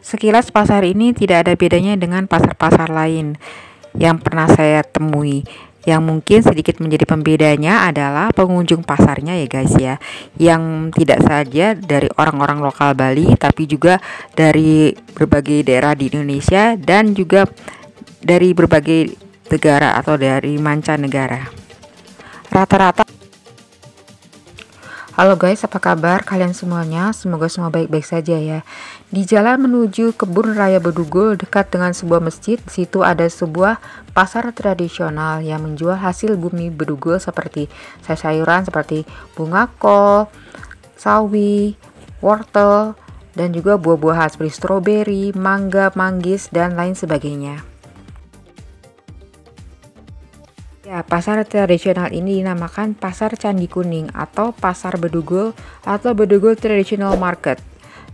Sekilas pasar ini tidak ada bedanya dengan pasar-pasar lain yang pernah saya temui. Yang mungkin sedikit menjadi pembedanya adalah pengunjung pasarnya ya guys ya, yang tidak saja dari orang-orang lokal Bali tapi juga dari berbagai daerah di Indonesia dan juga dari berbagai negara atau dari mancanegara. Rata-rata. Halo guys, apa kabar kalian semuanya? Semoga semua baik-baik saja ya. Di jalan menuju Kebun Raya Bedugul dekat dengan sebuah masjid, di situ ada sebuah pasar tradisional yang menjual hasil bumi Bedugul seperti sayur-sayuran seperti bunga kol, sawi, wortel, dan juga buah-buahan seperti stroberi, mangga, manggis, dan lain sebagainya. Ya, pasar tradisional ini dinamakan Pasar Candi Kuning atau Pasar Bedugul atau Bedugul Traditional Market.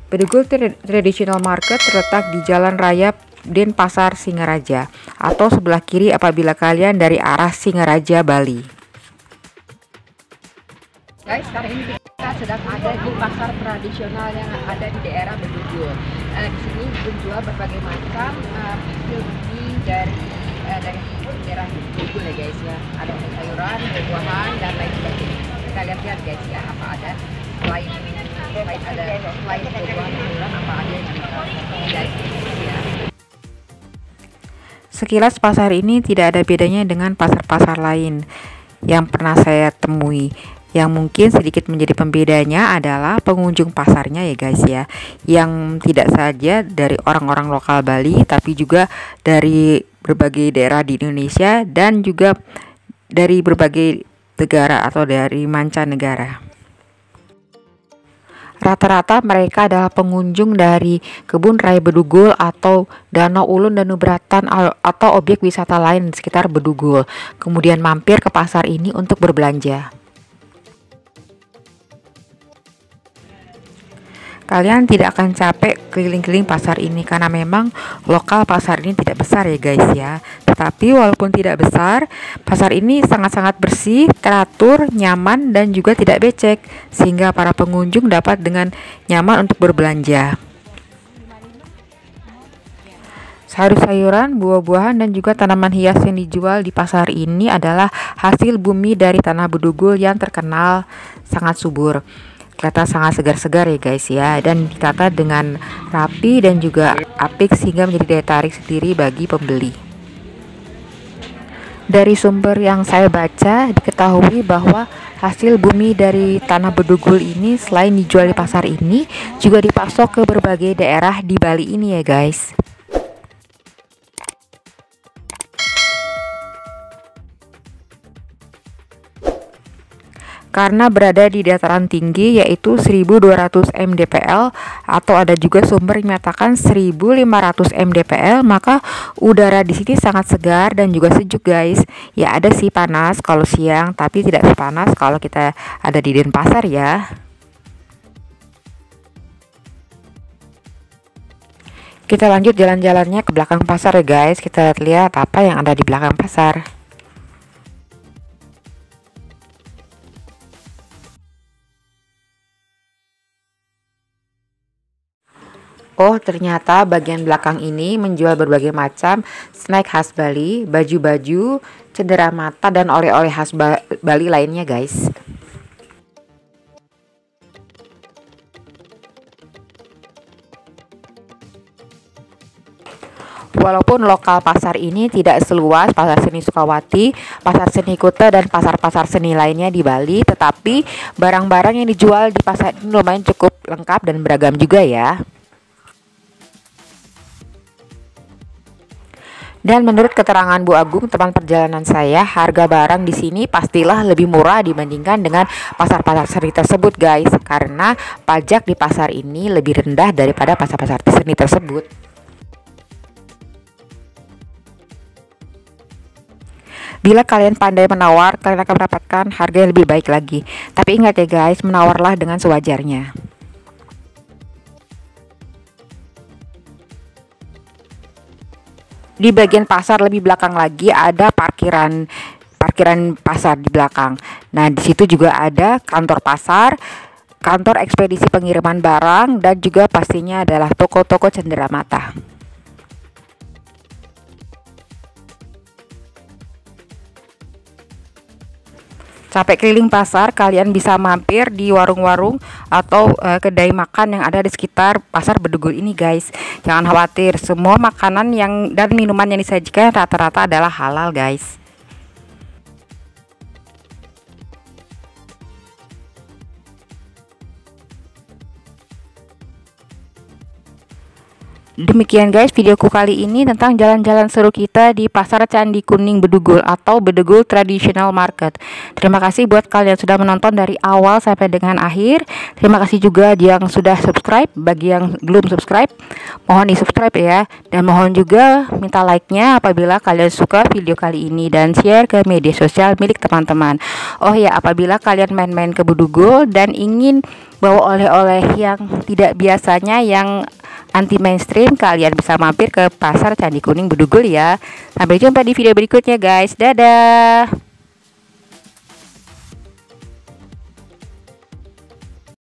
Bedugul Traditional Market terletak di Jalan Raya Denpasar Singaraja atau sebelah kiri apabila kalian dari arah Singaraja, Bali. Guys, sekarang ini kita sedang ada di pasar tradisional yang ada di daerah Bedugul. Di sini menjual berbagai macam hasil bumi dari daerah Bedugul ya guys ya. Ada sayuran, buah-buahan dan lain sebagainya. Kita lihat guys ya, apa ada selain buah-buahan sayuran apa ada yang dari ya. Sekilas pasar ini tidak ada bedanya dengan pasar-pasar lain yang pernah saya temui. Yang mungkin sedikit menjadi pembedanya adalah pengunjung pasarnya ya guys ya, yang tidak saja dari orang-orang lokal Bali tapi juga dari berbagai daerah di Indonesia dan juga dari berbagai negara atau dari mancanegara. Rata-rata mereka adalah pengunjung dari Kebun Raya Bedugul atau Danau Ulun Danau Bratan atau objek wisata lain di sekitar Bedugul, kemudian mampir ke pasar ini untuk berbelanja. Kalian tidak akan capek keliling-keliling pasar ini karena memang lokal pasar ini tidak besar ya guys ya. Tetapi walaupun tidak besar, pasar ini sangat-sangat bersih, teratur, nyaman dan juga tidak becek sehingga para pengunjung dapat dengan nyaman untuk berbelanja. Sayur-sayuran, buah-buahan dan juga tanaman hias yang dijual di pasar ini adalah hasil bumi dari tanah Bedugul yang terkenal sangat subur. Kelihatan sangat segar-segar ya guys ya, dan ditata dengan rapi dan juga apik sehingga menjadi daya tarik sendiri bagi pembeli. Dari sumber yang saya baca diketahui bahwa hasil bumi dari tanah Bedugul ini selain dijual di pasar ini juga dipasok ke berbagai daerah di Bali ini ya guys. Karena berada di dataran tinggi yaitu 1200 mdpl atau ada juga sumber yang menyatakan 1500 mdpl, maka udara di sini sangat segar dan juga sejuk guys. Ya ada sih panas kalau siang tapi tidak sepanas kalau kita ada di Denpasar ya. Kita lanjut jalan-jalannya ke belakang pasar ya guys. Kita lihat apa yang ada di belakang pasar. Oh, ternyata bagian belakang ini menjual berbagai macam snack khas Bali, baju-baju, cenderamata, dan oleh-oleh khas Bali lainnya guys. Walaupun lokal pasar ini tidak seluas Pasar Seni Sukawati, Pasar Seni Kuta, dan pasar-pasar seni lainnya di Bali, tetapi barang-barang yang dijual di pasar ini lumayan cukup lengkap dan beragam juga ya. Dan menurut keterangan Bu Agung, teman perjalanan saya, harga barang di sini pastilah lebih murah dibandingkan dengan pasar-pasar seni tersebut guys, karena pajak di pasar ini lebih rendah daripada pasar-pasar seni tersebut. Bila kalian pandai menawar, kalian akan mendapatkan harga yang lebih baik lagi. Tapi ingat ya guys, menawarlah dengan sewajarnya. Di bagian pasar lebih belakang lagi ada parkiran pasar di belakang. Nah, di situ juga ada kantor pasar kantor ekspedisi pengiriman barang, dan juga pastinya adalah toko-toko cenderamata. Capek keliling pasar, kalian bisa mampir di warung-warung atau kedai makan yang ada di sekitar pasar Bedugul ini, guys. Jangan khawatir, semua makanan dan minuman yang disajikan rata-rata adalah halal, guys. Demikian guys videoku kali ini tentang jalan-jalan seru kita di Pasar Candi Kuning Bedugul atau Bedugul Traditional Market. Terima kasih buat kalian sudah menonton dari awal sampai dengan akhir. Terima kasih juga yang sudah subscribe. Bagi yang belum subscribe, mohon di subscribe ya. Dan mohon juga minta like-nya apabila kalian suka video kali ini, dan share ke media sosial milik teman-teman. Oh ya, apabila kalian main-main ke Bedugul dan ingin bawa oleh-oleh yang tidak biasanya, yang anti mainstream, kalian bisa mampir ke Pasar Candi Kuning Bedugul ya. Sampai jumpa di video berikutnya guys. Dadah.